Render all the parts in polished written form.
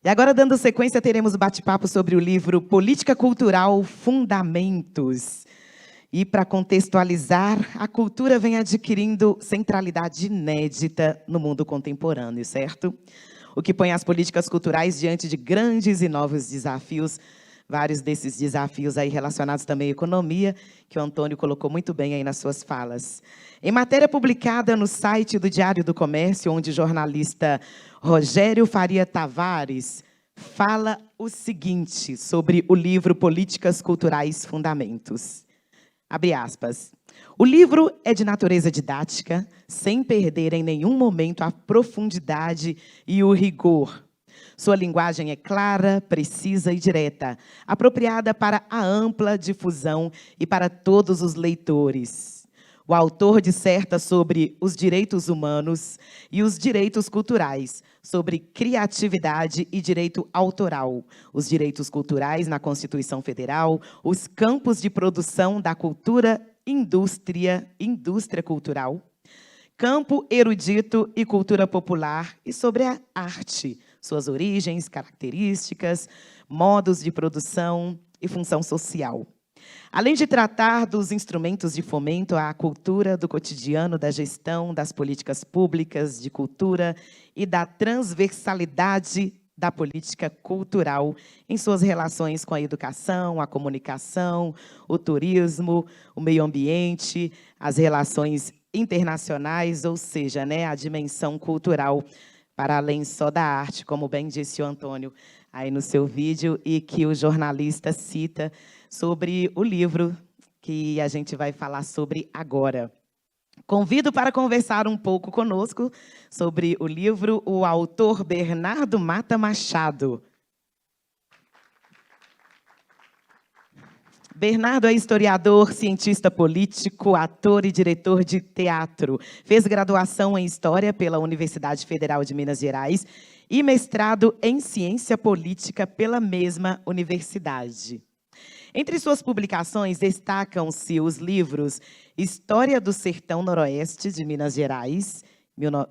E agora, dando sequência, teremos o bate-papo sobre o livro Política Cultural Fundamentos. E, para contextualizar, a cultura vem adquirindo centralidade inédita no mundo contemporâneo, certo? O que põe as políticas culturais diante de grandes e novos desafios, vários desses desafios aí relacionados também à economia, que o Antônio colocou muito bem aí nas suas falas. Em matéria publicada no site do Diário do Comércio, onde o jornalista Rogério Faria Tavares fala o seguinte sobre o livro Políticas Culturais Fundamentos. Abre aspas. O livro é de natureza didática, sem perder em nenhum momento a profundidade e o rigor. Sua linguagem é clara, precisa e direta, apropriada para a ampla difusão e para todos os leitores. O autor disserta sobre os direitos humanos e os direitos culturais, sobre criatividade e direito autoral, os direitos culturais na Constituição Federal, os campos de produção da cultura, indústria cultural, campo erudito e cultura popular, e sobre a arte, suas origens, características, modos de produção e função social. Além de tratar dos instrumentos de fomento à cultura, do cotidiano, da gestão, das políticas públicas de cultura e da transversalidade da política cultural em suas relações com a educação, a comunicação, o turismo, o meio ambiente, as relações internacionais, ou seja, a dimensão cultural, para além só da arte, como bem disse o Antônio aí no seu vídeo, e que o jornalista cita sobre o livro que a gente vai falar sobre agora. Convido para conversar um pouco conosco sobre o livro o autor Bernardo Mata Machado. Bernardo é historiador, cientista político, ator e diretor de teatro. Fez graduação em História pela Universidade Federal de Minas Gerais e mestrado em Ciência Política pela mesma universidade. Entre suas publicações destacam-se os livros História do Sertão Noroeste de Minas Gerais,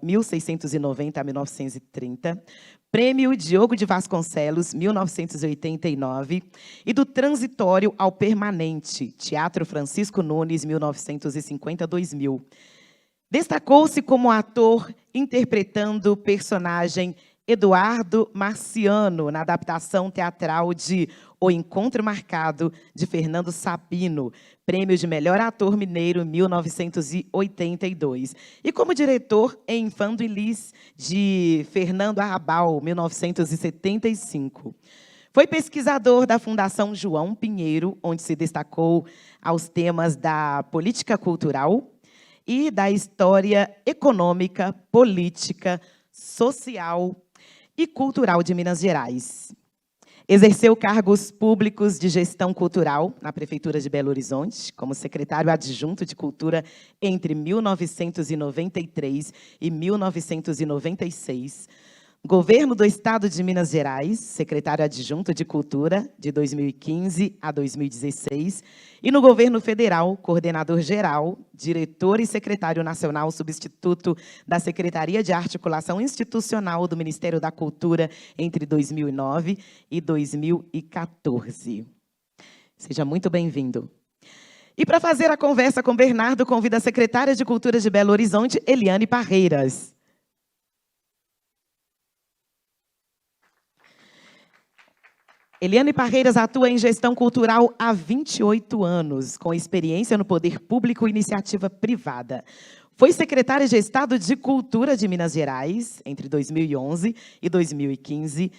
1690 a 1930, Prêmio Diogo de Vasconcelos, 1989, e do Transitório ao Permanente, Teatro Francisco Nunes, 1950 a 2000. Destacou-se como ator interpretando o personagem Eduardo Marciano, na adaptação teatral de O Encontro Marcado, de Fernando Sabino, Prêmio de Melhor Ator Mineiro, 1982. E como diretor em Infando e Lis, de Fernando Arrabal, 1975. Foi pesquisador da Fundação João Pinheiro, onde se destacou aos temas da política cultural e da história econômica, política, social e cultural de Minas Gerais. Exerceu cargos públicos de gestão cultural na Prefeitura de Belo Horizonte, como secretário adjunto de Cultura entre 1993 e 1996, Governo do Estado de Minas Gerais, secretário adjunto de Cultura, de 2015 a 2016, e no Governo Federal, coordenador-geral, diretor e secretário nacional substituto da Secretaria de Articulação Institucional do Ministério da Cultura entre 2009 e 2014. Seja muito bem-vindo. E para fazer a conversa com Bernardo, convido a secretária de Cultura de Belo Horizonte, Eliane Parreiras. Eliane Parreiras atua em gestão cultural há 28 anos, com experiência no poder público e iniciativa privada. Foi secretária de Estado de Cultura de Minas Gerais, entre 2011 e 2015,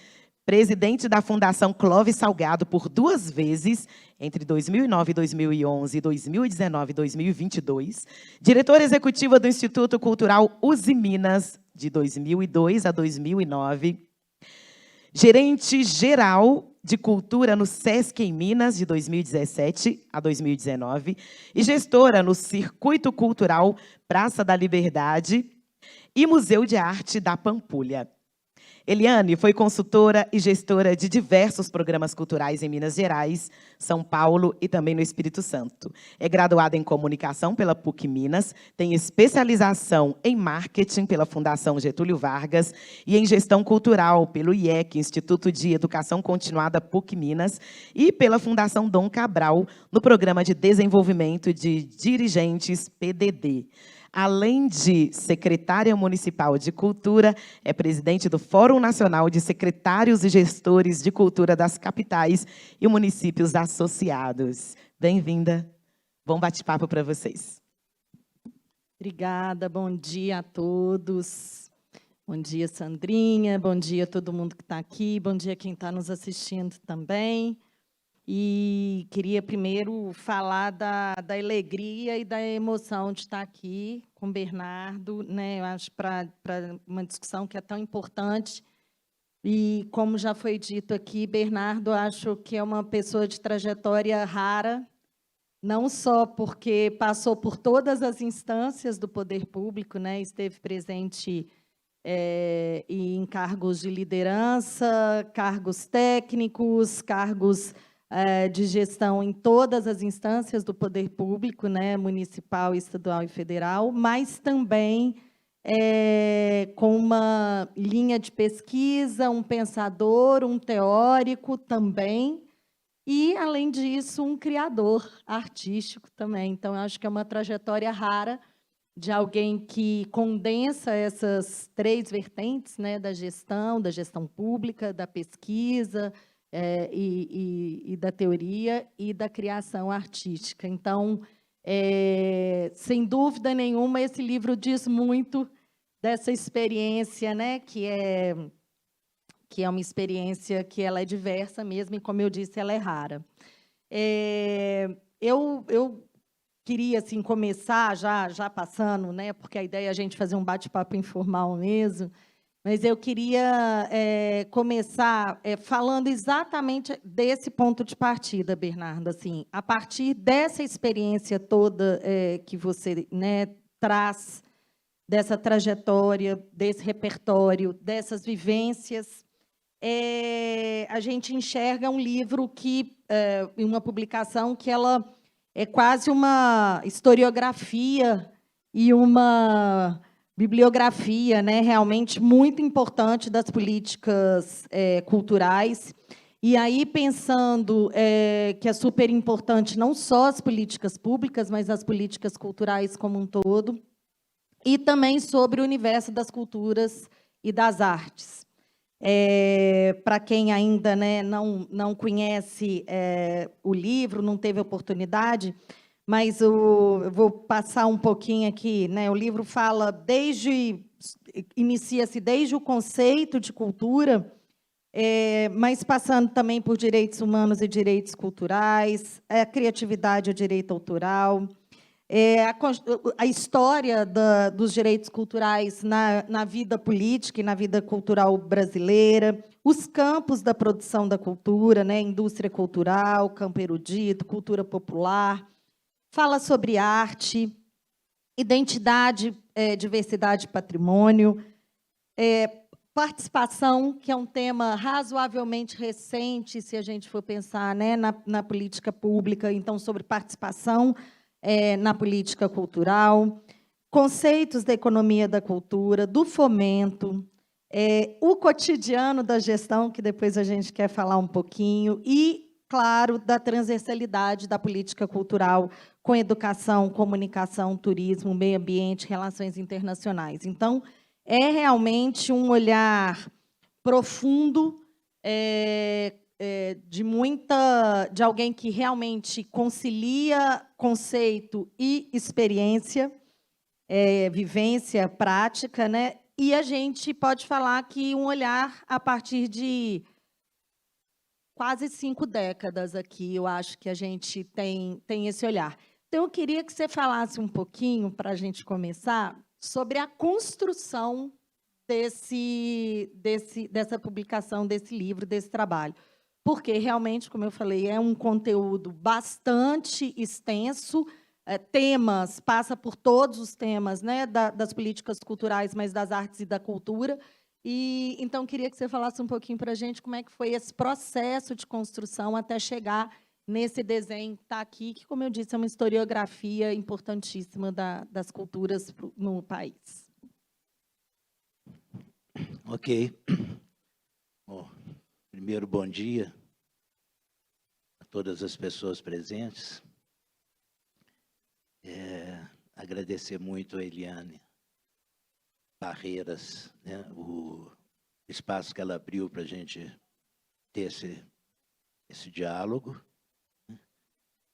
presidente da Fundação Clóvis Salgado por 2 vezes, entre 2009 e 2011 e 2019 e 2022, diretora executiva do Instituto Cultural Uzi Minas, de 2002 a 2009, gerente geral de Cultura no SESC em Minas, de 2017 a 2019, e gestora no Circuito Cultural Praça da Liberdade e Museu de Arte da Pampulha. Eliane foi consultora e gestora de diversos programas culturais em Minas Gerais, São Paulo e também no Espírito Santo. É graduada em comunicação pela PUC Minas, tem especialização em marketing pela Fundação Getúlio Vargas e em gestão cultural pelo IEC, Instituto de Educação Continuada PUC Minas, e pela Fundação Dom Cabral, no Programa de Desenvolvimento de Dirigentes PDD. Além de secretária municipal de Cultura, é presidente do Fórum Nacional de Secretários e Gestores de Cultura das capitais e municípios associados. Bem-vinda. Bom bate-papo para vocês. Obrigada, bom dia a todos. Bom dia, Sandrinha, bom dia a todo mundo que está aqui, bom dia a quem está nos assistindo também. E queria primeiro falar da alegria e da emoção de estar aqui com o Bernardo, né? Eu acho para uma discussão que é tão importante. E, como já foi dito aqui, Bernardo, acho que é uma pessoa de trajetória rara, não só porque passou por todas as instâncias do poder público, né? Esteve presente em cargos de liderança, cargos técnicos, cargos de gestão em todas as instâncias do poder público, né, municipal, estadual e federal, mas também com uma linha de pesquisa, um pensador, um teórico também, e, além disso, um criador artístico também. Então, eu acho que é uma trajetória rara de alguém que condensa essas três vertentes, né, da gestão pública, da pesquisa, e da teoria e da criação artística. Então, sem dúvida nenhuma, esse livro diz muito dessa experiência, né, que é uma experiência que ela é diversa mesmo, e, como eu disse, ela é rara. Eu queria assim, começar já passando, né, porque a ideia é a gente fazer um bate-papo informal mesmo, mas eu queria começar falando exatamente desse ponto de partida, Bernardo. Assim, a partir dessa experiência toda que você, né, traz, dessa trajetória, desse repertório, dessas vivências, a gente enxerga um livro que, em uma publicação que ela é quase uma historiografia e uma bibliografia, né, realmente muito importante das políticas culturais. E aí, pensando que é super importante não só as políticas públicas, mas as políticas culturais como um todo, e também sobre o universo das culturas e das artes. Para quem ainda, né, não conhece o livro, não teve oportunidade, mas eu vou passar um pouquinho aqui, né? O livro fala inicia-se desde o conceito de cultura, mas passando também por direitos humanos e direitos culturais, a criatividade e o direito autoral, a história dos direitos culturais na vida política e na vida cultural brasileira, os campos da produção da cultura, né? Indústria cultural, campo erudito, cultura popular. Fala sobre arte, identidade, diversidade e patrimônio, participação, que é um tema razoavelmente recente, se a gente for pensar, né, na política pública, então, sobre participação na política cultural, conceitos da economia da cultura, do fomento, o cotidiano da gestão, que depois a gente quer falar um pouquinho, e, claro, da transversalidade da política cultural com educação, comunicação, turismo, meio ambiente, relações internacionais. Então, é realmente um olhar profundo de alguém que realmente concilia conceito e experiência, vivência, prática, né? E a gente pode falar que um olhar a partir de quase 5 décadas aqui, eu acho que a gente tem esse olhar. Então, eu queria que você falasse um pouquinho, para a gente começar, sobre a construção dessa publicação, desse livro, desse trabalho. Porque, realmente, como eu falei, é um conteúdo bastante extenso, temas, passa por todos os temas, né, das políticas culturais, mas das artes e da cultura, E então queria que você falasse um pouquinho para a gente como é que foi esse processo de construção até chegar nesse desenho que está aqui, que, como eu disse, é uma historiografia importantíssima das culturas no país. Ok. Bom, primeiro, bom dia a todas as pessoas presentes. Agradecer muito a Eliane Barreiras, né, o espaço que ela abriu para a gente ter esse diálogo.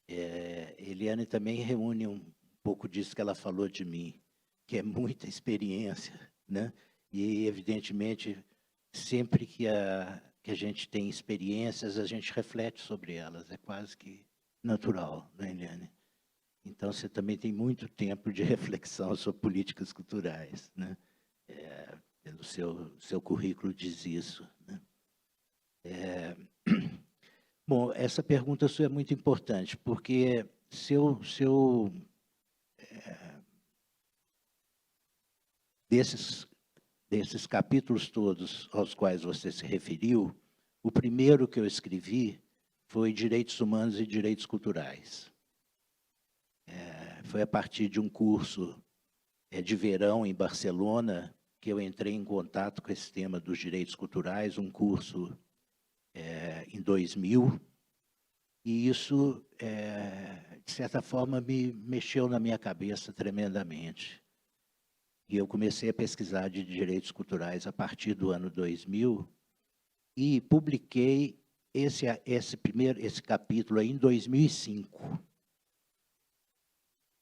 Eliane também reúne um pouco disso que ela falou de mim, que é muita experiência, né? E, evidentemente, sempre que a gente tem experiências, a gente reflete sobre elas. É quase que natural, né, Eliane? Então, você também tem muito tempo de reflexão sobre políticas culturais, né? Pelo seu currículo diz isso, né? Bom, essa pergunta sua é muito importante, porque desses capítulos todos aos quais você se referiu, o primeiro que eu escrevi foi Direitos Humanos e Direitos Culturais. Foi a partir de um curso de verão em Barcelona que eu entrei em contato com esse tema dos direitos culturais, um curso em 2000, e isso, de certa forma, me mexeu na minha cabeça tremendamente. E eu comecei a pesquisar de direitos culturais a partir do ano 2000 e publiquei esse capítulo aí em 2005.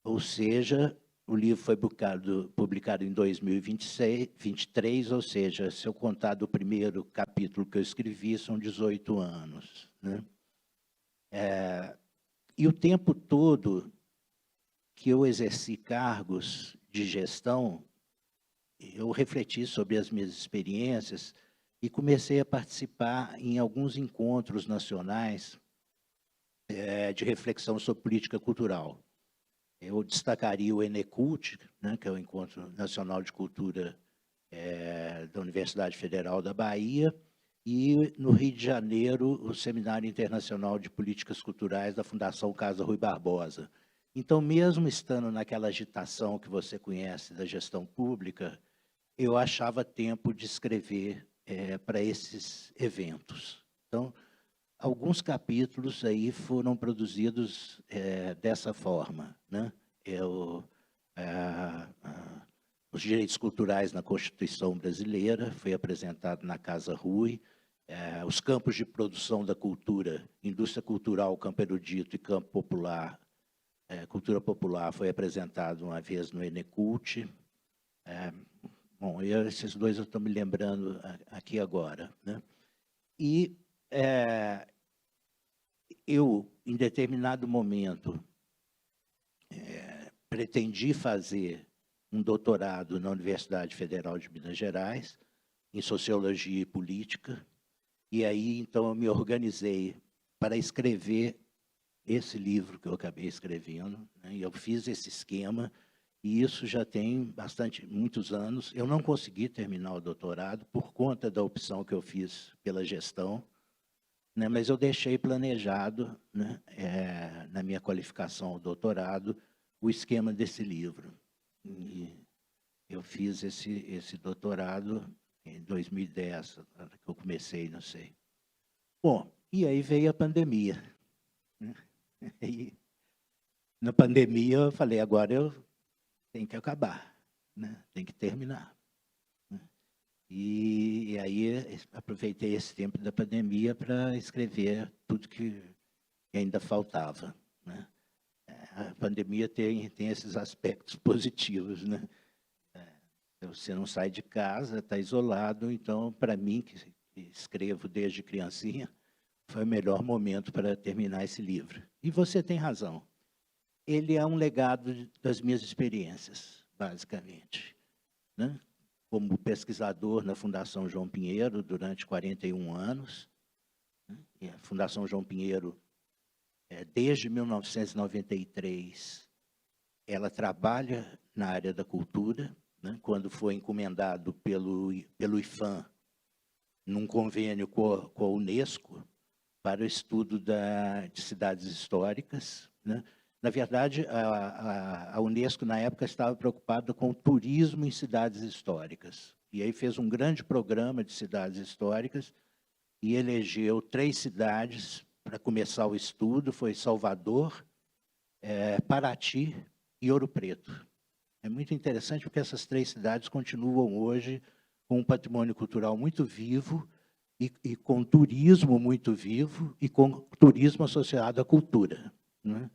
Ou seja, o livro foi publicado em 2023, ou seja, se eu contar do primeiro capítulo que eu escrevi, são 18 anos, né? E o tempo todo que eu exerci cargos de gestão, eu refleti sobre as minhas experiências e comecei a participar em alguns encontros nacionais de reflexão sobre política cultural. Eu destacaria o Enecult, né, que é o Encontro Nacional de Cultura da Universidade Federal da Bahia, e, no Rio de Janeiro, o Seminário Internacional de Políticas Culturais da Fundação Casa Rui Barbosa. Então, mesmo estando naquela agitação que você conhece da gestão pública, eu achava tempo de escrever para esses eventos. Então, alguns capítulos aí foram produzidos dessa forma, né? Os direitos culturais na Constituição Brasileira, foi apresentado na Casa Rui, os campos de produção da cultura, indústria cultural, campo erudito e campo popular, cultura popular, foi apresentado uma vez no Enecult. Bom, esses dois eu estou me lembrando aqui agora, né? E eu, em determinado momento, pretendi fazer um doutorado na Universidade Federal de Minas Gerais, em Sociologia e Política, e aí, então, eu me organizei para escrever esse livro que eu acabei escrevendo, né? E eu fiz esse esquema, e isso já tem muitos anos. Eu não consegui terminar o doutorado por conta da opção que eu fiz pela gestão, né? Mas eu deixei planejado, né, na minha qualificação ao doutorado, o esquema desse livro. E eu fiz esse doutorado em 2010, que eu comecei, não sei. Bom, e aí veio a pandemia, né? E na pandemia eu falei, agora eu tenho que acabar, né? Tem que terminar, né? E aí aproveitei esse tempo da pandemia para escrever tudo que ainda faltava, né? A pandemia tem esses aspectos positivos, né? Você não sai de casa, está isolado, então, para mim, que escrevo desde criancinha, foi o melhor momento para terminar esse livro. E você tem razão. Ele é um legado das minhas experiências, basicamente, né? Como pesquisador na Fundação João Pinheiro durante 41 anos. Né? E a Fundação João Pinheiro, desde 1993, ela trabalha na área da cultura, né, quando foi encomendado pelo IPHAN, num convênio com a Unesco, para o estudo de cidades históricas, né? Na verdade, a Unesco, na época, estava preocupada com o turismo em cidades históricas. E aí fez um grande programa de cidades históricas e elegeu 3 cidades para começar o estudo. Foi Salvador, Paraty e Ouro Preto. É muito interessante porque essas 3 cidades continuam hoje com um patrimônio cultural muito vivo e com turismo muito vivo e com turismo associado à cultura, né?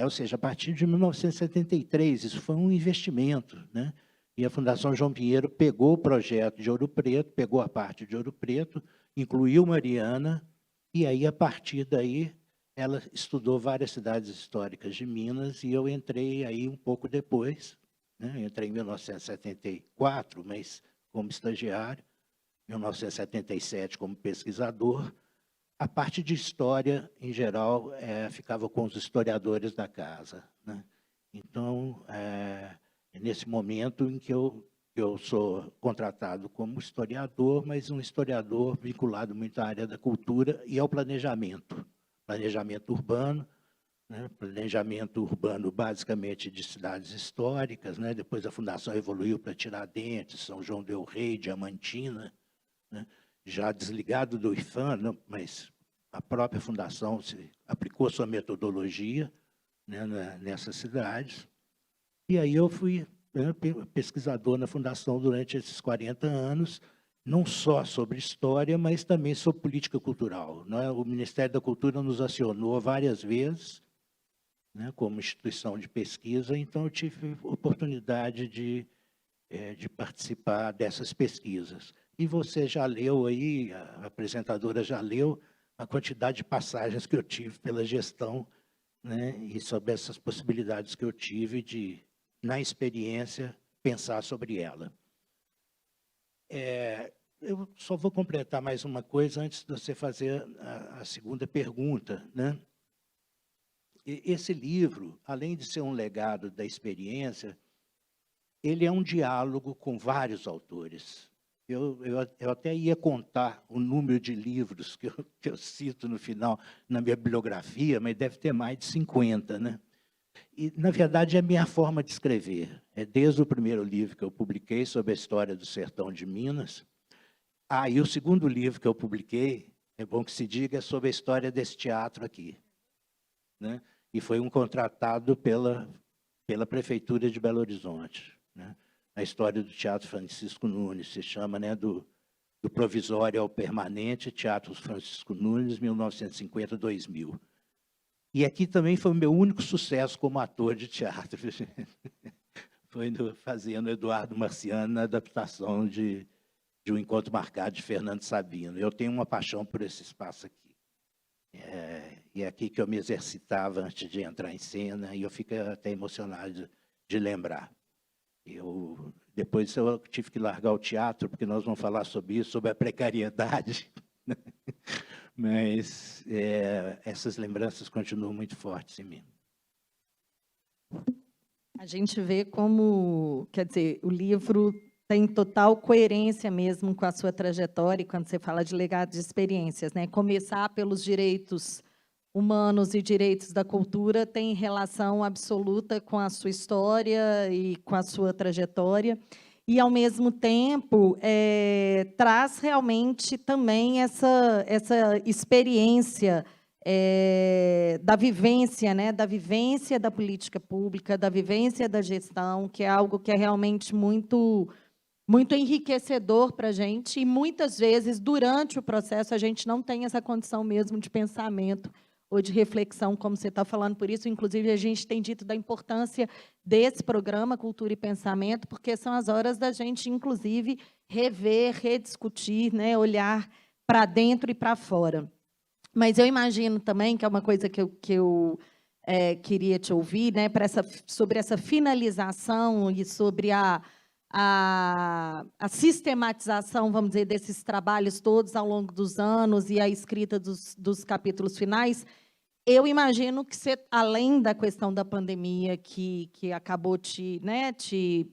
Ou seja, a partir de 1973, isso foi um investimento, né? E a Fundação João Pinheiro pegou o projeto de Ouro Preto, pegou a parte de Ouro Preto, incluiu Mariana, e aí, a partir daí, ela estudou várias cidades históricas de Minas, e eu entrei aí um pouco depois, né? Eu entrei em 1974, mas como estagiário, 1977 como pesquisador. A parte de história, em geral, ficava com os historiadores da casa, né? Então, é nesse momento em que eu sou contratado como historiador, mas um historiador vinculado muito à área da cultura e ao planejamento urbano, né? Planejamento urbano basicamente de cidades históricas, né? Depois a Fundação evoluiu para Tiradentes, São João del Rei, Diamantina, né? Já desligado do IPHAN, mas a própria Fundação aplicou sua metodologia, né, nessas cidades. E aí eu fui, né, pesquisador na Fundação durante esses 40 anos, não só sobre história, mas também sobre política cultural, né? O Ministério da Cultura nos acionou várias vezes, né, como instituição de pesquisa, então eu tive oportunidade de participar dessas pesquisas. E você já leu aí, a apresentadora já leu a quantidade de passagens que eu tive pela gestão, né, e sobre essas possibilidades que eu tive de, na experiência, pensar sobre ela. Eu só vou completar mais uma coisa antes de você fazer a segunda pergunta, né? Esse livro, além de ser um legado da experiência, ele é um diálogo com vários autores. Eu até ia contar o número de livros que eu cito no final na minha bibliografia, mas deve ter mais de 50, né? E, na verdade, é a minha forma de escrever. É desde o primeiro livro que eu publiquei sobre a história do sertão de Minas. E o segundo livro que eu publiquei, é bom que se diga, é sobre a história desse teatro aqui, né? E foi um contratado pela Prefeitura de Belo Horizonte, né? A história do Teatro Francisco Nunes, se chama, né, do provisório ao permanente, Teatro Francisco Nunes, 1950-2000. E aqui também foi o meu único sucesso como ator de teatro. Foi fazendo Eduardo Marciano na adaptação de Um Encontro Marcado, de Fernando Sabino. Eu tenho uma paixão por esse espaço aqui. E é aqui que eu me exercitava antes de entrar em cena, e eu fico até emocionado de lembrar. Depois eu tive que largar o teatro, porque nós vamos falar sobre isso, sobre a precariedade. Mas essas lembranças continuam muito fortes em mim. A gente vê como, quer dizer, o livro tem total coerência mesmo com a sua trajetória, quando você fala de legado de experiências, né? Começar pelos direitos humanos e direitos da cultura tem relação absoluta com a sua história e com a sua trajetória, e, ao mesmo tempo, traz realmente também essa experiência da vivência, né? Da vivência da política pública, da vivência da gestão, que é algo que é realmente muito enriquecedor para a gente, e muitas vezes, durante o processo, a gente não tem essa condição mesmo de pensamento ou de reflexão, como você está falando. Por isso, inclusive, a gente tem dito da importância desse programa Cultura e Pensamento, porque são as horas da gente, inclusive, rever, rediscutir, né? Olhar para dentro e para fora. Mas eu imagino também, que é uma coisa que eu queria te ouvir, né? Sobre essa finalização e sobre a sistematização, vamos dizer, desses trabalhos todos ao longo dos anos e a escrita dos capítulos finais. eu imagino que você, além da questão da pandemia que acabou te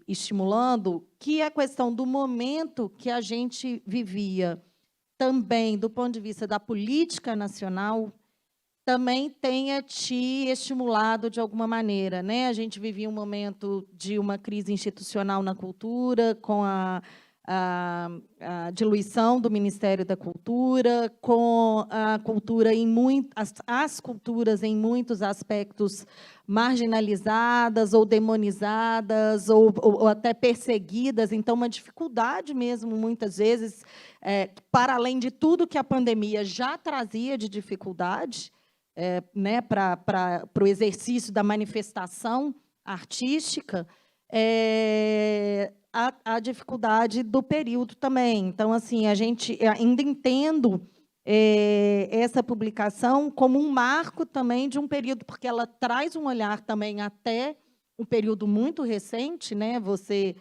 estimulando, que a questão do momento que a gente vivia também, do ponto de vista da política nacional, também tenha te estimulado de alguma maneira, né? A gente vivia um momento de uma crise institucional na cultura, com a diluição do Ministério da Cultura, com a cultura as culturas em muitos aspectos marginalizadas ou demonizadas ou até perseguidas. Então, uma dificuldade mesmo, muitas vezes, para além de tudo que a pandemia já trazia de dificuldade, né, para o exercício da manifestação artística, a dificuldade do período também. Então, assim, a gente ainda entendo essa publicação como um marco também de um período, porque ela traz um olhar também até um período muito recente, né? Você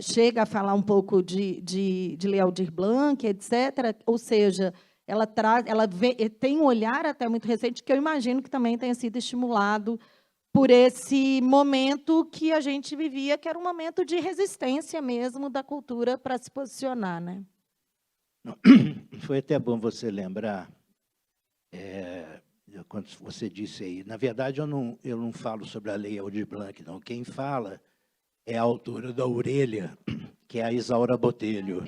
chega a falar um pouco de Aldir Blanc, etc. Ou seja, ela tem um olhar até muito recente, que eu imagino que também tenha sido estimulado por esse momento que a gente vivia, que era um momento de resistência mesmo da cultura para se posicionar, né? Foi até bom você lembrar, quando você disse aí. Na verdade, eu não falo sobre a Lei Aldir Blanc, não. Quem fala é a autora da Orelha, que é a Isaura Botelho.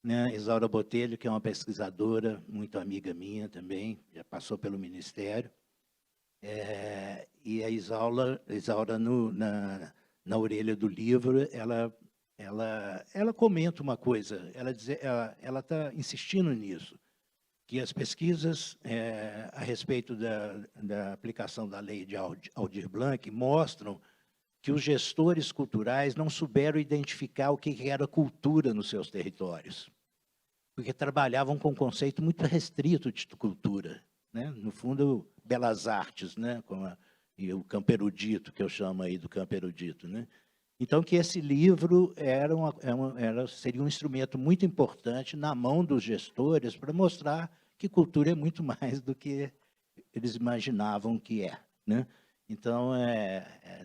Né? Isaura Botelho, que é uma pesquisadora, muito amiga minha também, já passou pelo Ministério. E a Isaura na orelha do livro, ela comenta uma coisa, ela está insistindo nisso, que as pesquisas a respeito da aplicação da lei de Aldir Blanc mostram que os gestores culturais não souberam identificar o que era cultura nos seus territórios, porque trabalhavam com um conceito muito restrito de cultura, né? No fundo, belas artes, né? E o campo erudito, que eu chamo aí do campo erudito, né? Então, que esse livro seria um instrumento muito importante na mão dos gestores para mostrar que cultura é muito mais do que eles imaginavam que é, né? Então,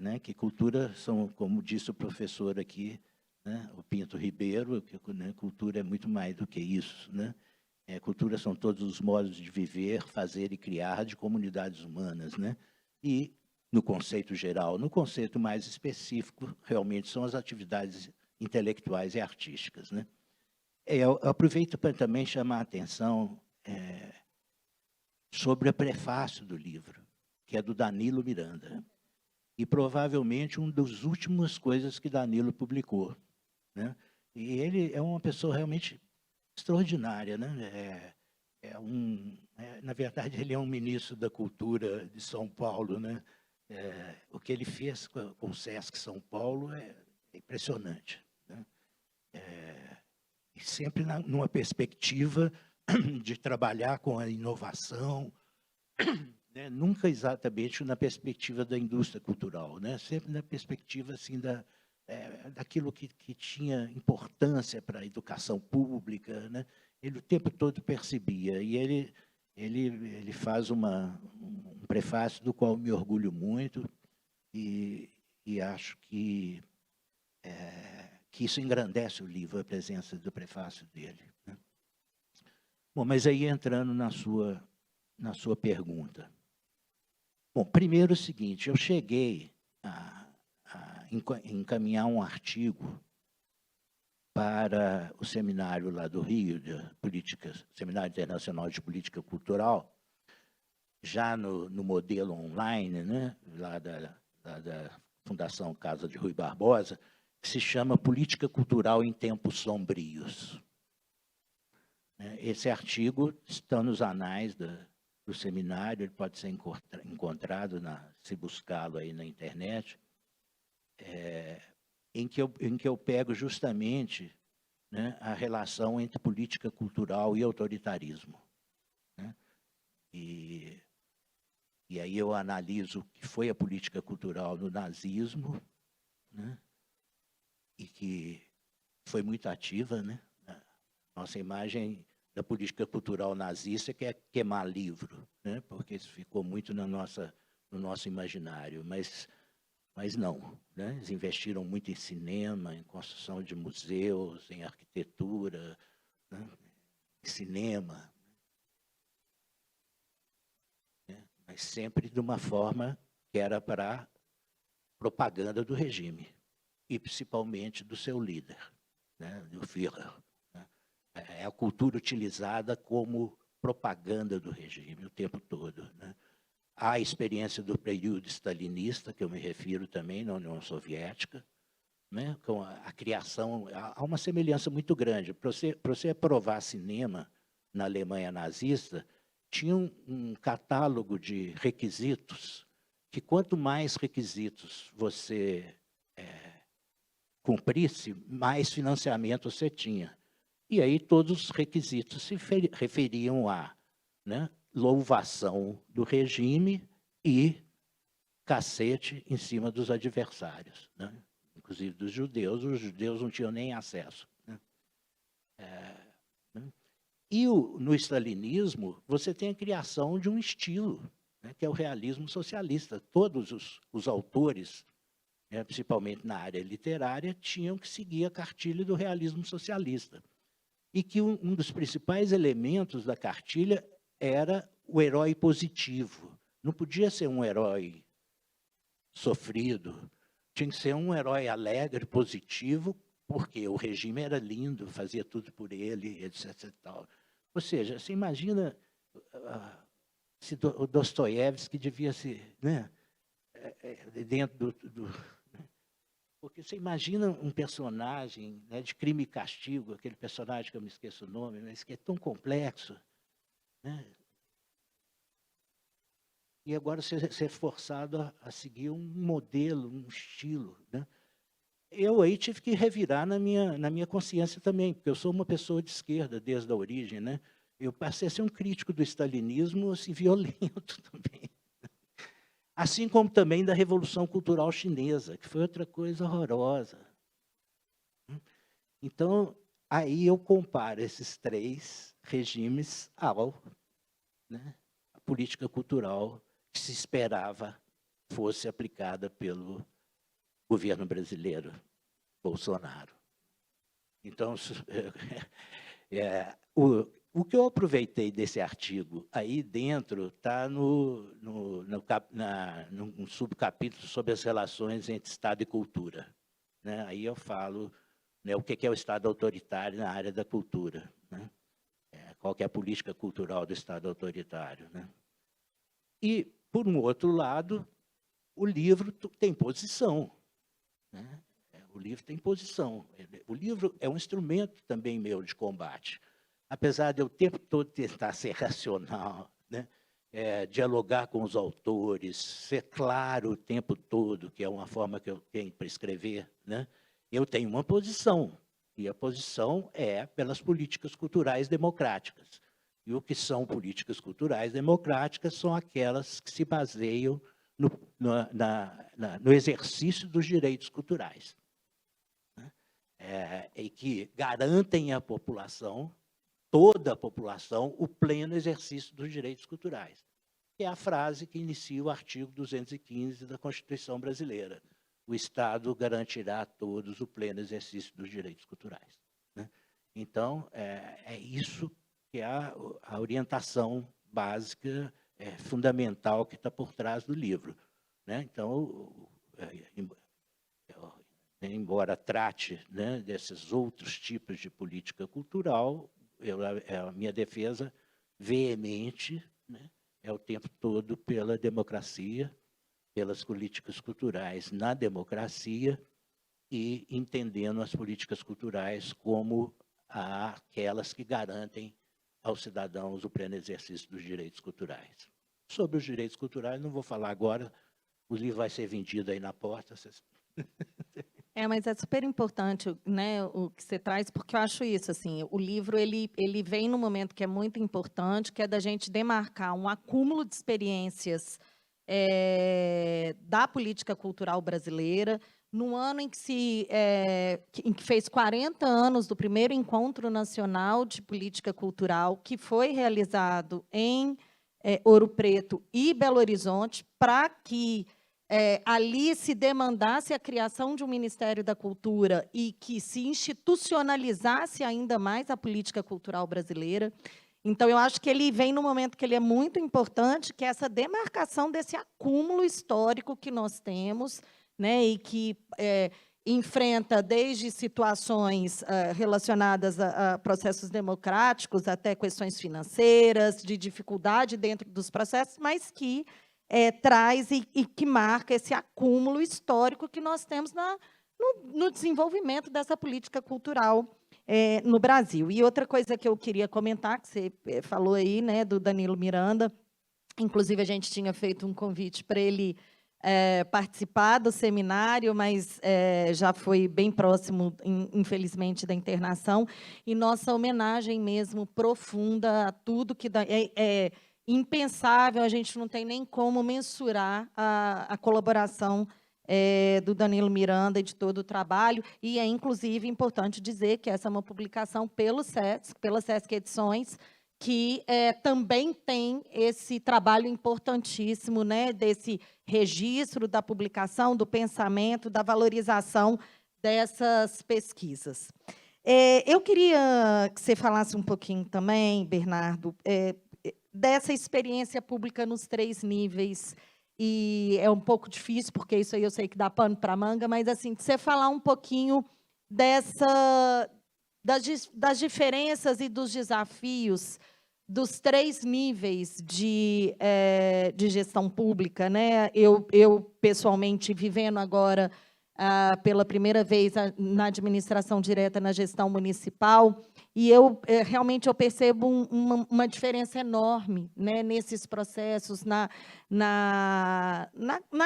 né, que cultura são, como disse o professor aqui, né, o Pinto Ribeiro, que, né, cultura é muito mais do que isso, né? Cultura são todos os modos de viver, fazer e criar de comunidades humanas, né? E, no conceito geral, no conceito mais específico, realmente são as atividades intelectuais e artísticas, né? Eu aproveito para também chamar a atenção sobre o prefácio do livro, que é do Danilo Miranda, e provavelmente uma das últimas coisas que Danilo publicou, né? E ele é uma pessoa realmente extraordinária, né? Na verdade, ele é um ministro da Cultura de São Paulo, né? O que ele fez com o Sesc São Paulo é impressionante, né? E sempre numa perspectiva de trabalhar com a inovação, né? Nunca exatamente na perspectiva da indústria cultural, né? Sempre na perspectiva assim daquilo que tinha importância para a educação pública, né? Ele o tempo todo percebia, e ele faz um prefácio do qual me orgulho muito, e acho que isso engrandece o livro, a presença do prefácio dele, né? Bom, mas aí entrando na sua pergunta. Bom, primeiro o seguinte, eu cheguei a encaminhar um artigo para o seminário lá do Rio, Seminário Internacional de Política Cultural, já no modelo online, né, lá da Fundação Casa de Rui Barbosa, que se chama Política Cultural em Tempos Sombrios. Esse artigo está nos anais do seminário, ele pode ser encontrado, se buscá-lo aí na internet, em que eu pego justamente, né, a relação entre política cultural e autoritarismo, né? E aí eu analiso o que foi a política cultural no nazismo, né? E que foi muito ativa, né? Nossa imagem da política cultural nazista, que é queimar livro, né? Porque isso ficou muito no nosso imaginário, mas não, né? Eles investiram muito em cinema, em construção de museus, em arquitetura, né? Em cinema, né? Mas sempre de uma forma que era para propaganda do regime, e principalmente do seu líder, né? Do Führer. Né? É a cultura utilizada como propaganda do regime o tempo todo, né? Há a experiência do período stalinista, que eu me refiro também, na União Soviética, né? Com a criação, há uma semelhança muito grande. Para você aprovar cinema na Alemanha nazista, tinha um catálogo de requisitos, que quanto mais requisitos você cumprisse, mais financiamento você tinha. E aí todos os requisitos se referiam a, né, louvação do regime e cacete em cima dos adversários, né? Inclusive dos judeus. Os judeus não tinham nem acesso, né? E no stalinismo, você tem a criação de um estilo, né, que é o realismo socialista. Todos os autores, né, principalmente na área literária, tinham que seguir a cartilha do realismo socialista. E que um dos principais elementos da cartilha era o herói positivo. Não podia ser um herói sofrido, tinha que ser um herói alegre, positivo, porque o regime era lindo, fazia tudo por ele, etc. E tal. Ou seja, você imagina o Dostoiévski devia ser, né, dentro porque você imagina um personagem, né, de Crime e Castigo, aquele personagem que eu me esqueço o nome, mas que é tão complexo, né? E agora ser forçado a seguir um modelo, um estilo, né? Eu aí tive que revirar na minha consciência também, porque eu sou uma pessoa de esquerda desde a origem, né? Eu passei a ser um crítico do stalinismo, assim, violento também. Assim como também da Revolução Cultural Chinesa, que foi outra coisa horrorosa. Então, aí eu comparo esses três regimes ao, né, a política cultural que se esperava fosse aplicada pelo governo brasileiro, Bolsonaro. Então, o que eu aproveitei desse artigo aí dentro está num subcapítulo sobre as relações entre Estado e cultura, né? Aí eu falo, né, o que é o Estado autoritário na área da cultura, né? Qual que é a política cultural do Estado autoritário, né? E, por um outro lado, o livro tem posição, né? O livro tem posição. O livro é um instrumento também meu de combate. Apesar de eu o tempo todo tentar ser racional, né? Dialogar com os autores, ser claro o tempo todo, que é uma forma que eu tenho para escrever, né? Eu tenho uma posição, e a posição é pelas políticas culturais democráticas. E o que são políticas culturais democráticas são aquelas que se baseiam no exercício dos direitos culturais, né? E que garantem à população, toda a população, o pleno exercício dos direitos culturais, que é a frase que inicia o artigo 215 da Constituição Brasileira. O Estado garantirá a todos o pleno exercício dos direitos culturais, né? Então, é isso que é a orientação básica, fundamental, que está por trás do livro, né? Então, embora trate, né, desses outros tipos de política cultural, a minha defesa veemente, né, é o tempo todo pela democracia, pelas políticas culturais na democracia, e entendendo as políticas culturais como aquelas que garantem aos cidadãos o pleno exercício dos direitos culturais. Sobre os direitos culturais, não vou falar agora, o livro vai ser vendido aí na porta. Mas é super importante, né, o que você traz, porque eu acho isso, assim, o livro ele vem num momento que é muito importante, que é da gente demarcar um acúmulo de experiências da política cultural brasileira, no ano em que fez 40 anos do primeiro Encontro Nacional de Política Cultural, que foi realizado em Ouro Preto e Belo Horizonte, para que ali se demandasse a criação de um Ministério da Cultura e que se institucionalizasse ainda mais a política cultural brasileira. Então, eu acho que ele vem no momento que ele é muito importante, que é essa demarcação desse acúmulo histórico que nós temos, né, e que enfrenta desde situações relacionadas a processos democráticos até questões financeiras, de dificuldade dentro dos processos, mas que traz e que marca esse acúmulo histórico que nós temos no desenvolvimento dessa política cultural no Brasil. E outra coisa que eu queria comentar, que você falou aí, né, do Danilo Miranda, inclusive a gente tinha feito um convite para ele participar do seminário, mas já foi bem próximo, infelizmente, da internação, e nossa homenagem mesmo profunda a tudo que é impensável, a gente não tem nem como mensurar a colaboração do Danilo Miranda e de todo o trabalho, e é, inclusive, importante dizer que essa é uma publicação pela Sesc Edições, que também tem esse trabalho importantíssimo, né, desse registro da publicação, do pensamento, da valorização dessas pesquisas. Eu queria que você falasse um pouquinho também, Bernardo, dessa experiência pública nos 3 níveis, e é um pouco difícil, porque isso aí eu sei que dá pano para manga, mas, assim, de você falar um pouquinho das diferenças e dos desafios dos 3 níveis de gestão pública, né? Eu, pessoalmente, vivendo agora pela primeira vez na administração direta, na gestão municipal, e realmente eu percebo uma diferença enorme, né, nesses processos, na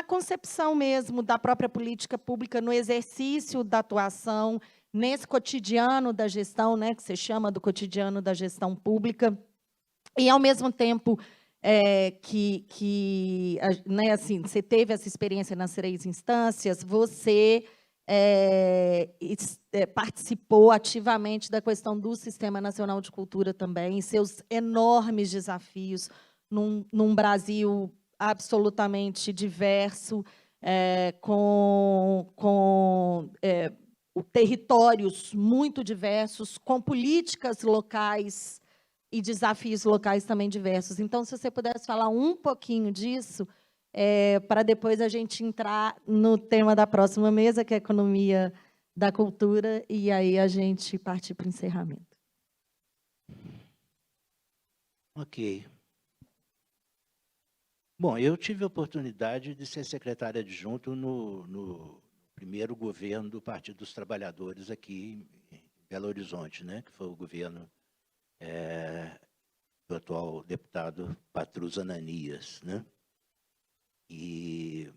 concepção mesmo da própria política pública, no exercício da atuação, nesse cotidiano da gestão, né, que você chama do cotidiano da gestão pública, e, ao mesmo tempo né, assim, você teve essa experiência nas 3 instâncias, você participou ativamente da questão do Sistema Nacional de Cultura também, seus enormes desafios num Brasil absolutamente diverso, com territórios muito diversos, com políticas locais e desafios locais também diversos. Então, se você pudesse falar um pouquinho disso, para depois a gente entrar no tema da próxima mesa, que é a economia da cultura, e aí a gente partir para o encerramento. Ok. Bom, eu tive a oportunidade de ser secretário adjunto no primeiro governo do Partido dos Trabalhadores aqui em Belo Horizonte, né, que foi o governo do atual deputado Patrus Ananias, né? E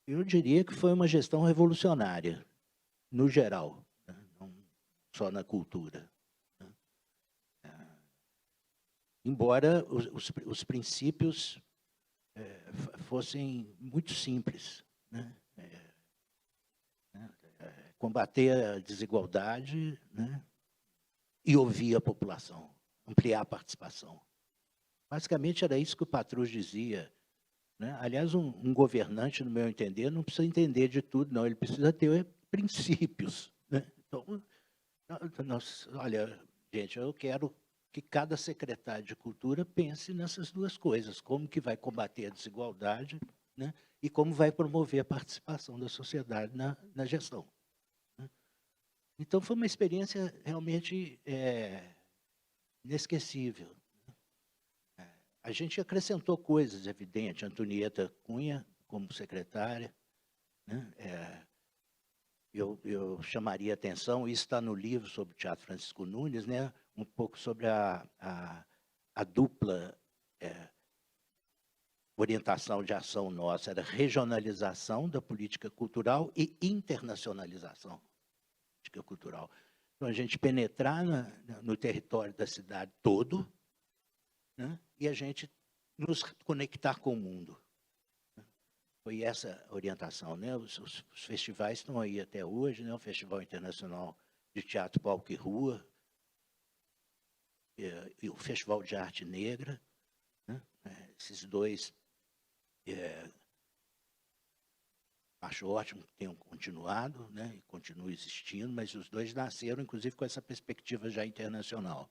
eu diria que foi uma gestão revolucionária, no geral, né? Não só na cultura, né? Embora os princípios fossem muito simples, né? Combater a desigualdade, né? E ouvir a população, ampliar a participação. Basicamente, era isso que o Patrus dizia, né? Aliás, um governante, no meu entender, não precisa entender de tudo, não. Ele precisa ter princípios, né? Então, olha, gente, eu quero que cada secretário de cultura pense nessas 2 coisas, como que vai combater a desigualdade, né? E como vai promover a participação da sociedade na gestão. Então, foi uma experiência realmente inesquecível. A gente acrescentou coisas, evidente, Antonieta Cunha como secretária, né? Eu chamaria atenção, isso está no livro sobre o Teatro Francisco Nunes, né? Um pouco sobre a dupla orientação de ação nossa, era regionalização da política cultural e internacionalização da política cultural. Então, a gente penetrar no território da cidade todo, né? E a gente nos conectar com o mundo. foi essa a orientação, né? Os festivais estão aí até hoje, né? O Festival Internacional de Teatro, Palco e Rua, e o Festival de Arte Negra, né? Esses dois, acho ótimo que tenham continuado, né? E continuam existindo, mas os dois nasceram, inclusive, com essa perspectiva já internacional.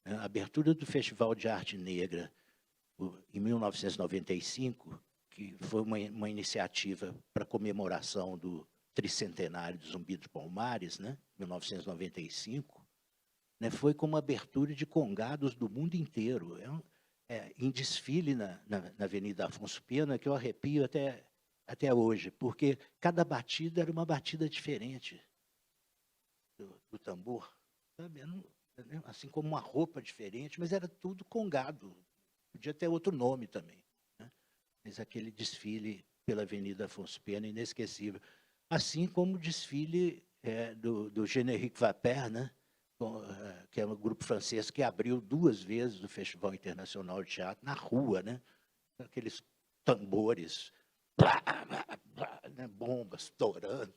A abertura do Festival de Arte Negra, em 1995, que foi uma iniciativa para comemoração do tricentenário do Zumbi dos Palmares, né, 1995, né, foi como abertura de congados do mundo inteiro. Em desfile na Avenida Afonso Pena, que eu arrepio até hoje, porque cada batida era uma batida diferente do tambor, sabe? Assim como uma roupa diferente, mas era tudo congado. Podia ter outro nome também, né? Mas aquele desfile pela Avenida Afonso Pena, inesquecível. Assim como o desfile do Générique Vapeur, né? Que é um grupo francês que abriu 2 vezes o Festival Internacional de Teatro na rua, né? Aqueles tambores, blá, blá, blá, né? Bombas estourando,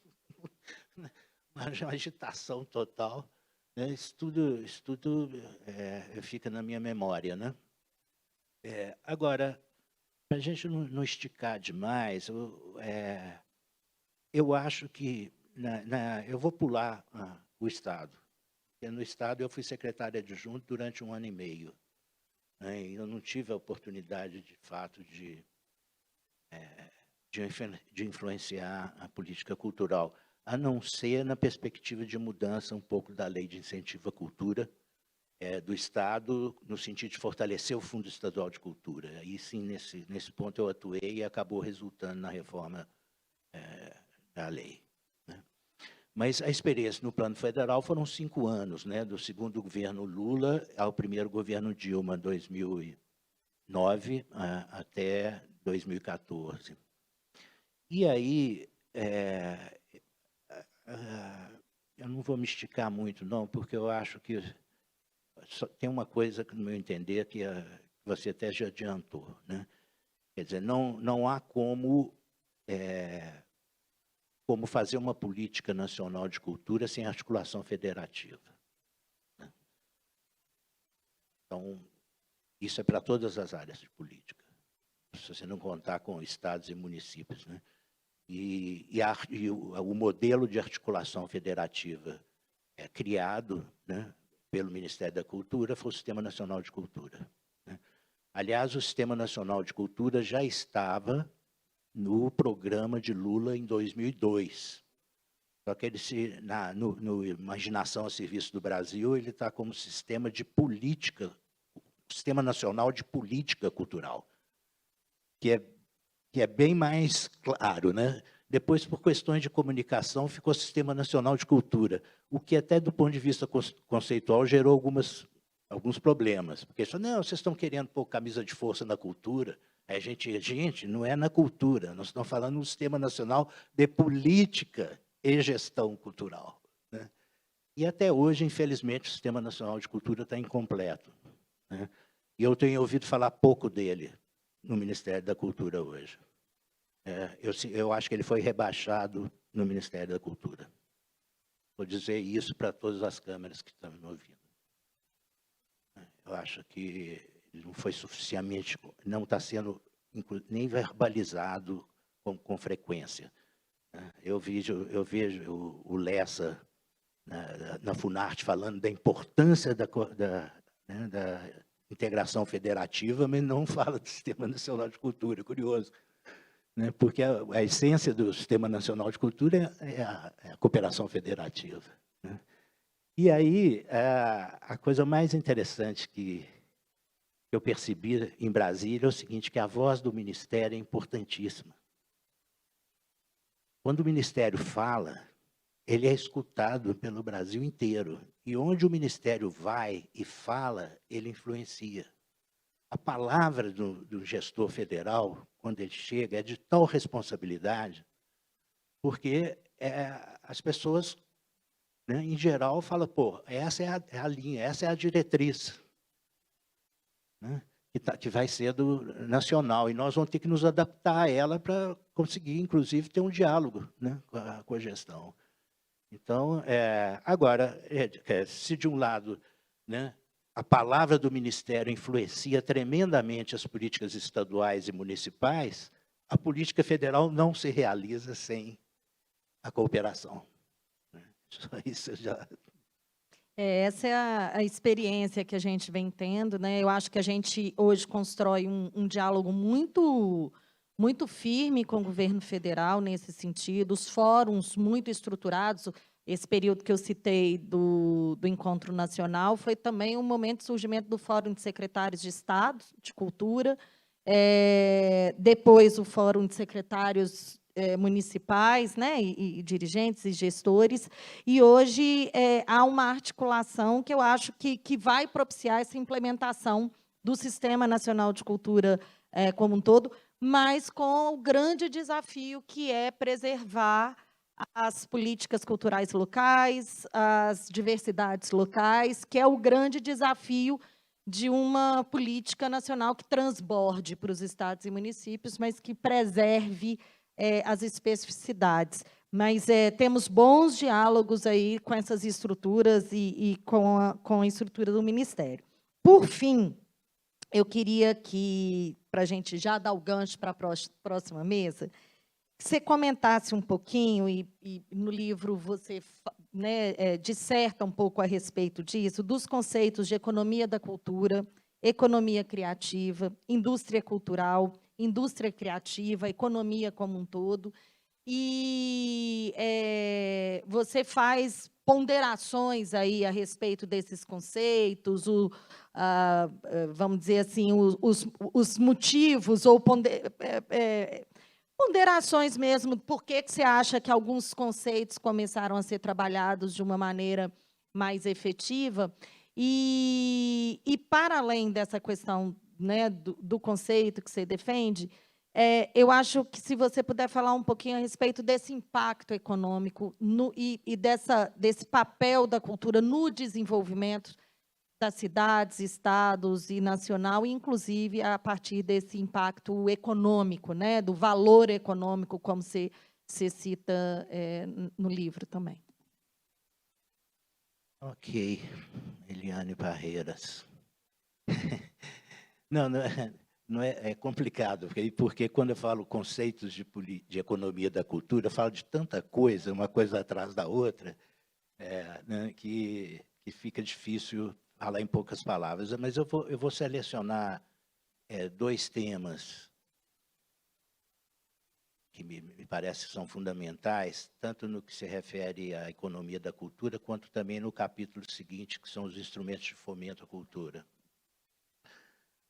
uma agitação total. Isso tudo fica na minha memória, né? Agora, para a gente não esticar demais, eu acho que eu vou pular o Estado. Porque no Estado eu fui secretário adjunto durante 1 ano e meio, né? E eu não tive a oportunidade, de fato, de influenciar a política cultural, a não ser na perspectiva de mudança um pouco da lei de incentivo à cultura do Estado, no sentido de fortalecer o Fundo Estadual de Cultura. Aí sim, nesse ponto eu atuei e acabou resultando na reforma da lei, né? Mas a experiência no plano federal foram 5 anos, né? Do segundo governo Lula ao primeiro governo Dilma, 2009 até 2014. E aí, eu não vou me esticar muito, não, porque eu acho que tem uma coisa que, no meu entender, que você até já adiantou, né? Quer dizer, não há como fazer uma política nacional de cultura sem articulação federativa, né? Então, isso é para todas as áreas de política, se você não contar com estados e municípios, né? E o modelo de articulação federativa criado, né, pelo Ministério da Cultura foi o Sistema Nacional de Cultura, né? Aliás, o Sistema Nacional de Cultura já estava no programa de Lula em 2002. Só que ele, no Imaginação a Serviço do Brasil, ele está como sistema de política, Sistema Nacional de Política Cultural, que é bem mais claro, né? Depois, por questões de comunicação, ficou Sistema Nacional de Cultura, o que até do ponto de vista conceitual gerou alguns problemas, porque não, vocês estão querendo pôr camisa de força na cultura. Gente, não é na cultura, nós estamos falando do Sistema Nacional de Política e Gestão Cultural, né? E até hoje, infelizmente, o Sistema Nacional de Cultura está incompleto, né? E eu tenho ouvido falar pouco dele no Ministério da Cultura hoje. Eu acho que ele foi rebaixado no Ministério da Cultura. Vou dizer isso para todas as câmeras que estão me ouvindo. Eu acho que ele não foi suficientemente, não está sendo nem verbalizado com frequência. Eu vejo o Lessa na Funarte falando da importância da integração federativa, mas não fala do Sistema Nacional de Cultura. É curioso, né? Porque a essência do Sistema Nacional de Cultura é a cooperação federativa, né? E aí, a coisa mais interessante que eu percebi em Brasília é o seguinte, que a voz do Ministério é importantíssima. Quando o Ministério fala, ele é escutado pelo Brasil inteiro. E onde o Ministério vai e fala, ele influencia. A palavra do gestor federal, quando ele chega, é de tal responsabilidade, porque as pessoas, né, em geral, falam, pô, essa é a linha, essa é a diretriz, né? que vai ser nacional, e nós vamos ter que nos adaptar a ela para conseguir, inclusive, ter um diálogo, né, com a gestão. Então, agora, se de um lado, né, a palavra do Ministério influencia tremendamente as políticas estaduais e municipais, a política federal não se realiza sem a cooperação. Isso já... Essa é a experiência que a gente vem tendo, né? Eu acho que a gente hoje constrói um diálogo muito firme com o governo federal nesse sentido, os fóruns muito estruturados. Esse período que eu citei do Encontro Nacional foi também um momento de surgimento do Fórum de Secretários de Estado de Cultura, depois o Fórum de Secretários municipais, né, e dirigentes e gestores, e hoje há uma articulação que eu acho que vai propiciar essa implementação do Sistema Nacional de Cultura como um todo, mas com o grande desafio que é preservar as políticas culturais locais, as diversidades locais, que é o grande desafio de uma política nacional que transborde para os estados e municípios, mas que preserve as especificidades. Mas temos bons diálogos aí com essas estruturas e com a estrutura do Ministério. Por fim, eu queria que, para a gente já dar o gancho para a próxima mesa, que você comentasse um pouquinho, e no livro você disserta um pouco a respeito disso, dos conceitos de economia da cultura, economia criativa, indústria cultural, indústria criativa, economia como um todo, e você faz ponderações aí a respeito desses conceitos, vamos dizer assim, os motivos ou ponderações mesmo, por que você acha que alguns conceitos começaram a ser trabalhados de uma maneira mais efetiva? E para além dessa questão, né, do conceito que você defende, eu acho que, se você puder falar um pouquinho a respeito desse impacto econômico e desse papel da cultura no desenvolvimento das cidades, estados e nacional, inclusive a partir desse impacto econômico, né, do valor econômico, como você cita no livro também. Ok, Eliane Barreiras. Não é complicado, porque quando eu falo conceitos de economia da cultura, eu falo de tanta coisa, uma coisa atrás da outra, né, que fica difícil falar em poucas palavras. Mas eu vou selecionar dois temas que me parece que são fundamentais, tanto no que se refere à economia da cultura, quanto também no capítulo seguinte, que são os instrumentos de fomento à cultura.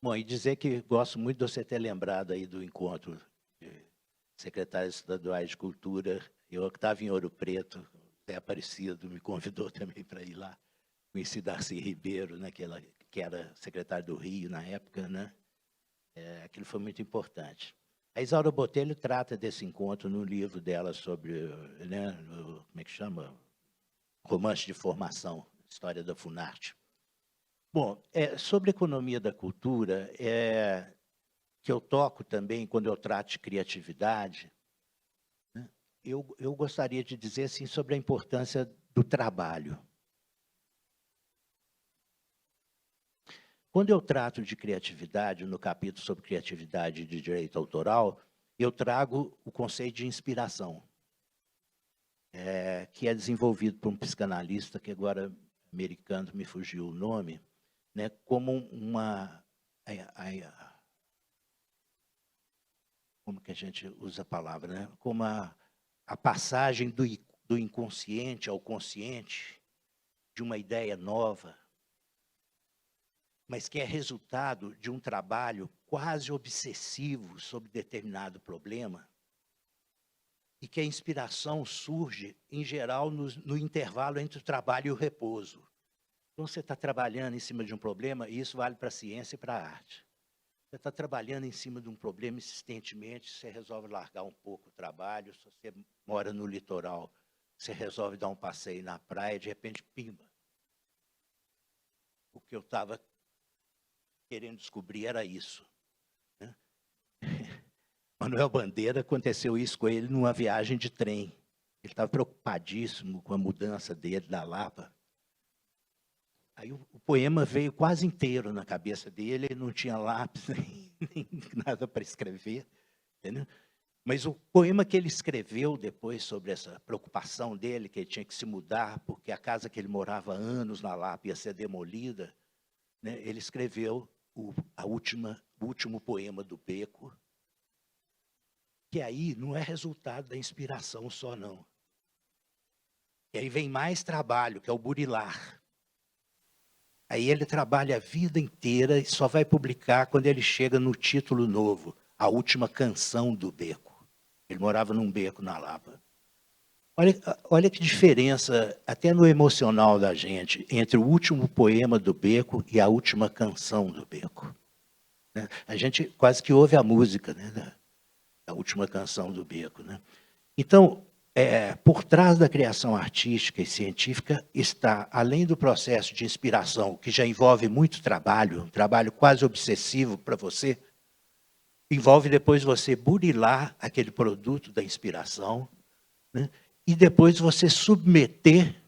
Bom, e dizer que gosto muito de você ter lembrado aí do encontro de secretários estaduais de cultura. Eu que estava em Ouro Preto, Zé Aparecido me convidou também para ir lá. Conheci Darcy Ribeiro, né, que era secretário do Rio na época, né? Aquilo foi muito importante. A Isaura Botelho trata desse encontro no livro dela sobre, né, como é que chama? Romance de Formação, História da Funarte. Bom, sobre a economia da cultura, que eu toco também quando eu trato de criatividade, né, eu gostaria de dizer assim, sobre a importância do trabalho. Quando eu trato de criatividade, no capítulo sobre criatividade de direito autoral, eu trago o conceito de inspiração, que é desenvolvido por um psicanalista, que agora, americano, me fugiu o nome, né, como como que a gente usa a palavra, né? Como a passagem do inconsciente ao consciente, de uma ideia nova, mas que é resultado de um trabalho quase obsessivo sobre determinado problema, e que a inspiração surge, em geral, no intervalo entre o trabalho e o repouso. Então, você está trabalhando em cima de um problema, e isso vale para a ciência e para a arte. Você está trabalhando em cima de um problema insistentemente, você resolve largar um pouco o trabalho. Se você mora no litoral, você resolve dar um passeio na praia, de repente, pimba. O que eu estava querendo descobrir era isso, né? Manuel Bandeira, aconteceu isso com ele numa viagem de trem. Ele estava preocupadíssimo com a mudança dele da Lapa. Aí o poema veio quase inteiro na cabeça dele, ele não tinha lápis nem nada para escrever, entendeu? Mas o poema que ele escreveu depois sobre essa preocupação dele, que ele tinha que se mudar, porque a casa que ele morava há anos na Lapa ia ser demolida, né? Ele escreveu o último poema do Beco, que aí não é resultado da inspiração só, não. E aí vem mais trabalho, que é o burilar. Aí ele trabalha a vida inteira e só vai publicar quando ele chega no título novo, A Última Canção do Beco. Ele morava num beco na Lapa. Olha que diferença, até no emocional da gente, entre o último poema do Beco e a última canção do Beco. A gente quase que ouve a música, né, da última canção do Beco, né? Então, por trás da criação artística e científica está, além do processo de inspiração, que já envolve muito trabalho, um trabalho quase obsessivo para você, envolve depois você burilar aquele produto da inspiração, né? E depois você submeter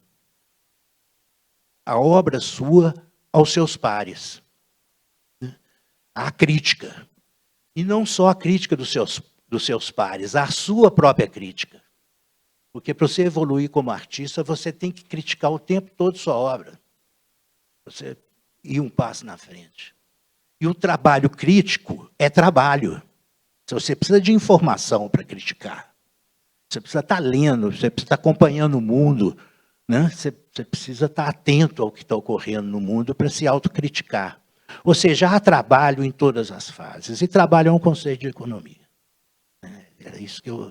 a obra sua aos seus pares, né? À crítica. E não só a crítica dos seus pares, a sua própria crítica. Porque para você evoluir como artista, você tem que criticar o tempo todo sua obra. Você ir um passo na frente. E o trabalho crítico é trabalho. Você precisa de informação para criticar. Você precisa estar lendo, você precisa estar acompanhando o mundo, né? Você precisa estar atento ao que está ocorrendo no mundo para se autocriticar. Ou seja, há trabalho em todas as fases. E trabalho é um conceito de economia. Era isso que eu...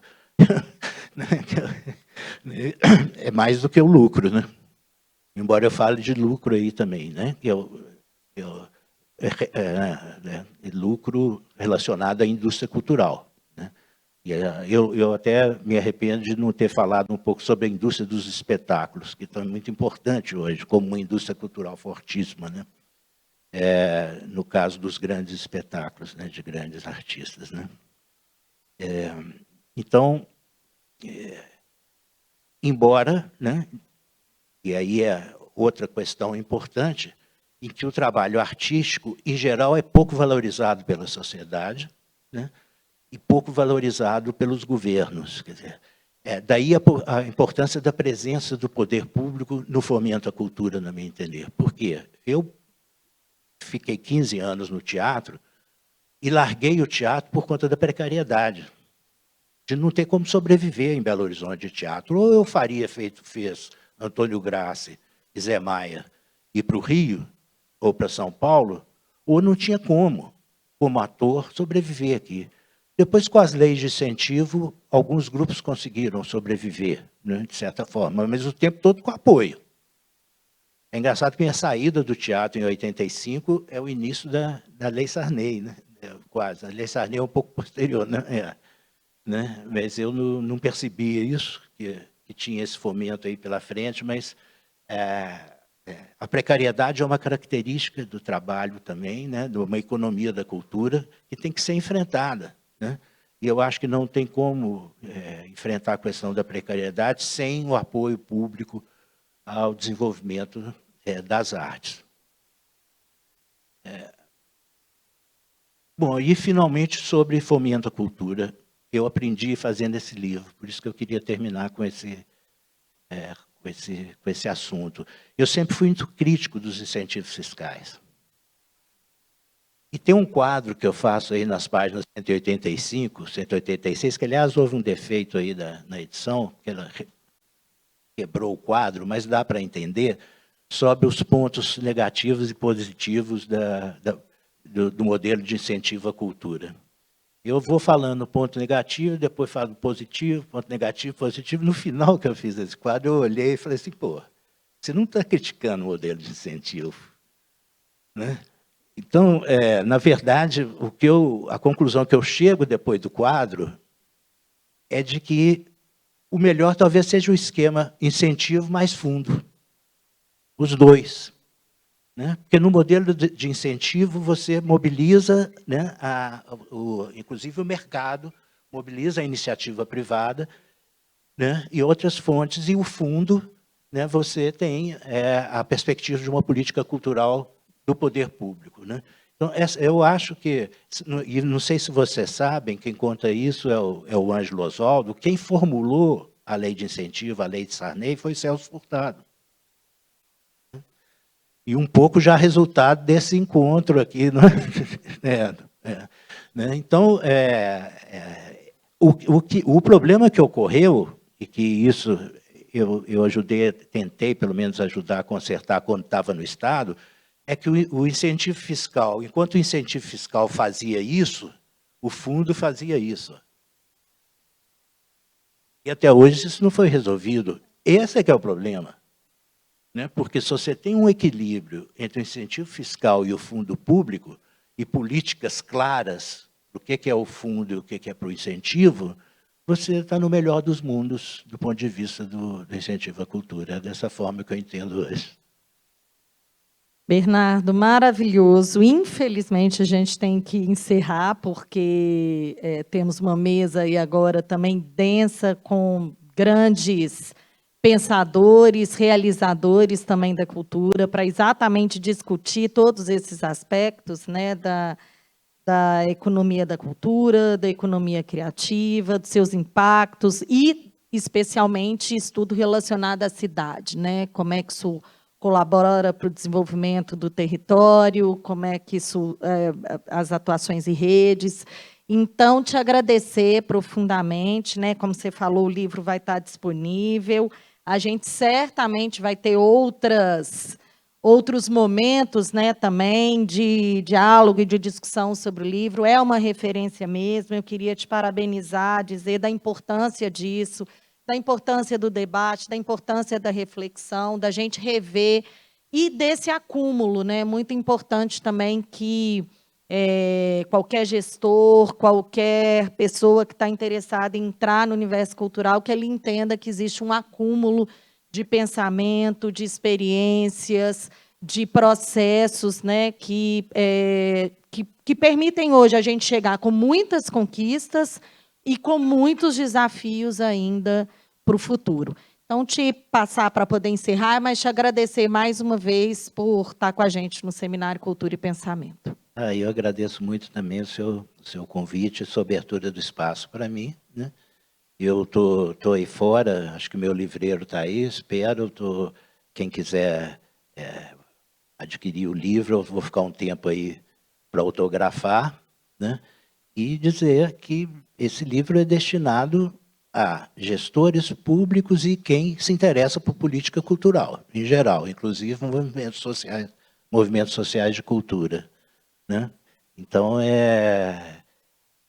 É mais do que o lucro, né? Embora eu fale de lucro aí também, né? Lucro relacionado à indústria cultural, né? E eu até me arrependo de não ter falado um pouco sobre a indústria dos espetáculos, que é muito importante hoje, como uma indústria cultural fortíssima, né? No caso dos grandes espetáculos, né? De grandes artistas, né? Então, embora, né, e aí é outra questão importante, em que o trabalho artístico, em geral, é pouco valorizado pela sociedade, né, e pouco valorizado pelos governos. Quer dizer, daí a importância da presença do poder público no fomento à cultura, no meu entender. Por quê? Eu fiquei 15 anos no teatro e larguei o teatro por conta da precariedade, de não ter como sobreviver em Belo Horizonte de teatro. Ou eu fez Antônio Grassi e Zé Maia, ir para o Rio ou para São Paulo, ou não tinha como ator, sobreviver aqui. Depois, com as leis de incentivo, alguns grupos conseguiram sobreviver, né, de certa forma, mas o tempo todo com apoio. É engraçado que a minha saída do teatro em 85 é o início da Lei Sarney, né? Quase. A Lei Sarney é um pouco posterior, né? Né? Mas eu não percebia isso, que tinha esse fomento aí pela frente, mas a precariedade é uma característica do trabalho também, né? De uma economia da cultura que tem que ser enfrentada, né? E eu acho que não tem como enfrentar a questão da precariedade sem o apoio público ao desenvolvimento das artes. Bom, e finalmente sobre fomento à cultura, eu aprendi fazendo esse livro, por isso que eu queria terminar com esse assunto. Eu sempre fui muito crítico dos incentivos fiscais. E tem um quadro que eu faço aí nas páginas 185, 186, que, aliás, houve um defeito aí na edição, que ela quebrou o quadro, mas dá para entender, sobre os pontos negativos e positivos do modelo de incentivo à cultura. Eu vou falando ponto negativo, depois falo positivo, ponto negativo, positivo. No final que eu fiz esse quadro, eu olhei e falei assim, pô, você não está criticando o modelo de incentivo, né? Então, na verdade, a conclusão que eu chego depois do quadro é de que o melhor talvez seja o esquema incentivo mais fundo. Os dois. né? Porque no modelo de incentivo você mobiliza, né, inclusive o mercado, mobiliza a iniciativa privada, né, e outras fontes, e o fundo, né, você tem a perspectiva de uma política cultural do poder público, né? Então, eu acho que, e não sei se vocês sabem, quem conta isso é o Ângelo Oswaldo, quem formulou a lei de incentivo, a lei de Sarney, foi Celso Furtado. E um pouco já resultado desse encontro aqui. Né? Né? Então, o problema que ocorreu, e que isso eu ajudei, tentei pelo menos ajudar a consertar quando estava no Estado, é que o incentivo fiscal, enquanto o incentivo fiscal fazia isso, o fundo fazia isso. E até hoje isso não foi resolvido. Esse é que é o problema. Né? Porque se você tem um equilíbrio entre o incentivo fiscal e o fundo público, e políticas claras do que é o fundo e o que é para o incentivo, você está no melhor dos mundos do ponto de vista do incentivo à cultura. É dessa forma que eu entendo hoje. Bernardo, maravilhoso. Infelizmente, a gente tem que encerrar, porque temos uma mesa aí agora também densa, com grandes pensadores, realizadores também da cultura, para exatamente discutir todos esses aspectos, né, da economia da cultura, da economia criativa, dos seus impactos e, especialmente, estudo relacionado à cidade, né? Como é que isso colabora para o desenvolvimento do território, como é que isso, as atuações em redes. Então, te agradecer profundamente, né? Como você falou, o livro vai estar disponível. A gente certamente vai ter outros momentos, né, também de diálogo e de discussão sobre o livro. É uma referência mesmo. Eu queria te parabenizar, dizer da importância disso, da importância do debate, da importância da reflexão, da gente rever e desse acúmulo, né, muito importante também que qualquer gestor, qualquer pessoa que está interessada em entrar no universo cultural, que ele entenda que existe um acúmulo de pensamento, de experiências, de processos, né, que permitem hoje a gente chegar com muitas conquistas e com muitos desafios ainda para o futuro. Então, te passar para poder encerrar, mas te agradecer mais uma vez por estar com a gente no Seminário Cultura e Pensamento. Eu agradeço muito também o seu convite, a sua abertura do espaço para mim, né? Eu tô aí fora, acho que meu livreiro está aí, espero. Quem quiser adquirir o livro, eu vou ficar um tempo aí para autografar, né? E dizer que esse livro é destinado a gestores públicos e quem se interessa por política cultural, em geral, inclusive movimentos sociais de cultura, né? Então,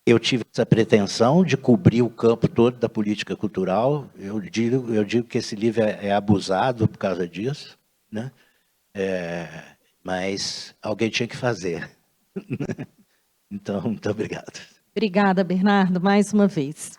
eu tive essa pretensão de cobrir o campo todo da política cultural. Eu digo que esse livro é abusado por causa disso, né? Mas alguém tinha que fazer. Então, muito obrigado. Obrigada, Bernardo, mais uma vez.